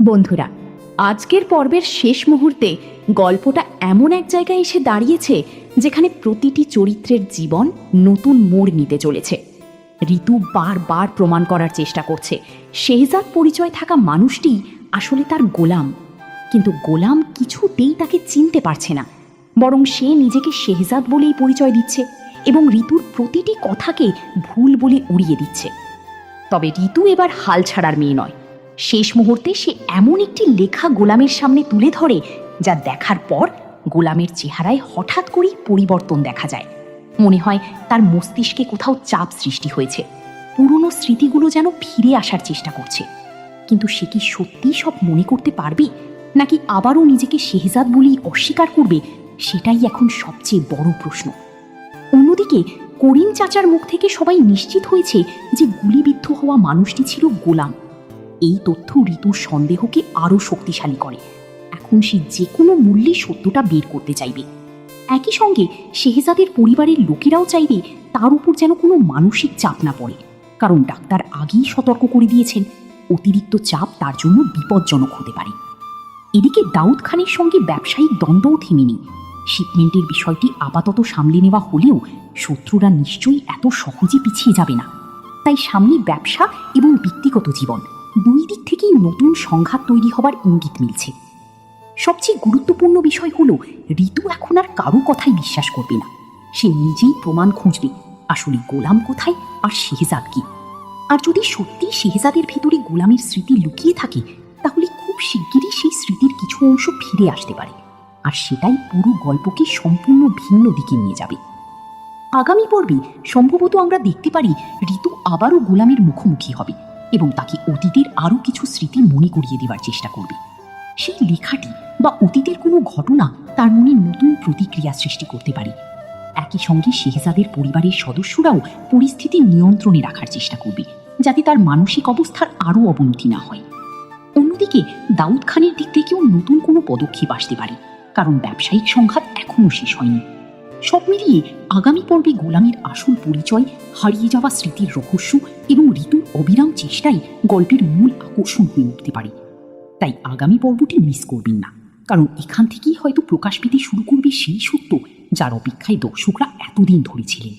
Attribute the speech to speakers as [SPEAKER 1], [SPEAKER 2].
[SPEAKER 1] বন্ধুরা, আজকের পর্বের শেষ মুহূর্তে গল্পটা এমন এক জায়গায় এসে দাঁড়িয়েছে যেখানে প্রতিটি চরিত্রের জীবন নতুন মোড় নিতে চলেছে। ঋতু বারবার প্রমাণ করার চেষ্টা করছে শেহজাদ পরিচয় থাকা মানুষটি আসলে তার গোলাম, কিন্তু গোলাম কিছুতেই তাকে চিনতে পারছে না, বরং সে নিজেকে শেহজাদ বলেই পরিচয় দিচ্ছে এবং ঋতুর প্রতিটি কথাকে ভুল বলে উড়িয়ে দিচ্ছে। তবে ঋতু এবার হাল ছাড়ার মেয়ে নয়। শেষ মুহূর্তে সে এমন একটি লেখা গোলামের সামনে তুলে ধরে যা দেখার পর গোলামের চেহারায় হঠাৎ করেই পরিবর্তন দেখা যায়। মনে হয় তার মস্তিষ্কে কোথাও চাপ সৃষ্টি হয়েছে, পুরনো স্মৃতিগুলো যেন ফিরে আসার চেষ্টা করছে। কিন্তু সে কি সত্যি সব মনে করতে পারবে, নাকি আবারও নিজেকে শেহজাদ বলেই অস্বীকার করবে, সেটাই এখন সবচেয়ে বড় প্রশ্ন। অন্যদিকে করিম চাচার মুখ থেকে সবাই নিশ্চিত হয়েছে যে গুলিবিদ্ধ হওয়া মানুষটি ছিল গোলাম। এই তথ্য ঋতুর সন্দেহকে আরও শক্তিশালী করে। এখন সে যে কোনো মূল্যে সত্যটা বের করতে চাইবে। একই সঙ্গে শেহজাদের পরিবারের লোকেরাও চাইবে তার উপর যেন কোনো মানসিক চাপ না পড়ে, কারণ ডাক্তার আগেই সতর্ক করে দিয়েছেন অতিরিক্ত চাপ তার জন্য বিপজ্জনক হতে পারে। এদিকে দাউদ খানের সঙ্গে ব্যবসায়িক দ্বন্দ্বও থেমেনি। শিপমেন্টের বিষয়টি আপাতত সামলে নেওয়া হলেও শত্রুরা নিশ্চয়ই এত সহজে পিছিয়ে যাবে না। তাই সামনে ব্যবসা এবং ব্যক্তিগত জীবন দুই দিক থেকেই নতুন সংঘাত তৈরি হবার ইঙ্গিত মিলছে। সবচেয়ে গুরুত্বপূর্ণ বিষয় হলো ঋতু এখন আর কারো কথাই বিশ্বাস করবে না। সে নিজেই প্রমাণ খুঁজবে আসলে গোলাম কোথায় আর শেহজাদ কি। আর যদি সত্যি শেহজাদের ভেতরে গোলামের স্মৃতি লুকিয়ে থাকে, তাহলে খুব শিগগিরই সেই স্মৃতির কিছু অংশ ফিরে আসতে পারে, আর সেটাই পুরো গল্পকে সম্পূর্ণ ভিন্ন দিকে নিয়ে যাবে। আগামী পর্বে সম্ভবত আমরা দেখতে পারি ঋতু আবারও গোলামের মুখোমুখি হবে এবং তাকে অতীতের আরও কিছু স্মৃতি মনে করিয়ে দেওয়ার চেষ্টা করবে। সেই লেখাটি বা অতীতের কোনো ঘটনা তার মনে নতুন প্রতিক্রিয়া সৃষ্টি করতে পারে। একই সঙ্গে শেহজাদের পরিবারের সদস্যরাও পরিস্থিতি নিয়ন্ত্রণে রাখার চেষ্টা করবে, যাতে তার মানসিক অবস্থার আরও অবনতি না হয়। অন্যদিকে দাউদ খানের দিক থেকেও নতুন কোনো পদক্ষেপ আসতে পারে, কারণ ব্যবসায়িক সংঘাত এখনও শেষ হয়নি। সব মিলিয়ে আগামী পর্বে গোলামের আসল পরিচয়, হারিয়ে যাওয়া স্মৃতির রহস্য এবং ঋতুর অবিরাম চেষ্টাই গল্পের মূল আকর্ষণ হয়ে উঠতে পারে। তাই আগামী পর্বটি মিস করবেন না, কারণ এখান থেকেই হয়তো প্রকাশ পেতে শুরু করবে সেই সত্য যার অপেক্ষায় দর্শকরা এতদিন ধরে ছিলেন।